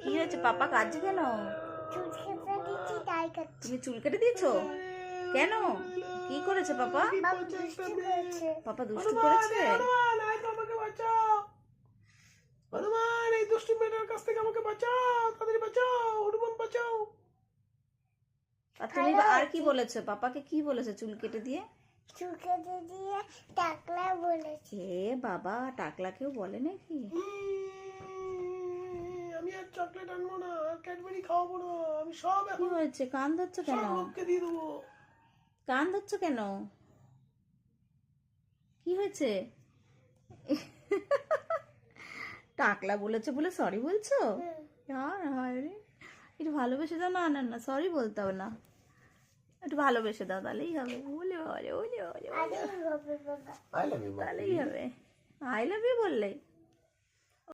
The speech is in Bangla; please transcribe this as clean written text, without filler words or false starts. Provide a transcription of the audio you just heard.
কি হয়েছে? পাপা কাঁদছে কেন? তুমি চুল কেটে দিয়েছো কেন? কি করেছে পাপা? পাপা দুষ্টু করেছে? আমাকে বাঁচাও হনুমান, এই দুষ্টু মেয়েটার কাছ থেকে আমাকে বাঁচাও, তাড়াতাড়ি বাঁচাও, হনুমান বাঁচাও। আর তুমি আর কি বলেছো? পাপাকে কি বলেছো চুল কেটে দিয়ে? টাকলা বলেছে। এ বাবা, টাকলাকেও বলে নাকি? আমি আর চকলেট আনবো না, আর ক্যাডবেরি খাওয়াবো না, আমি সব কি এখন হয়েছে? কান ধরছো কেন? সব লোককে দিয়ে দেবো। কান ধরছো কেন? কি হয়েছে? টাকলা বলেছে বলে সরি বলছো? আর হায় রে, একটু ভালোবেসে দাও। না না না, সরি বলতে হবে না, একটু ভালোবেসে দাও, তাহলেই হবে। ওলে ওলে ওলে ওলে আই লাভ ইউ। তাহলেই হবে। আই লাভ ইউ বললেই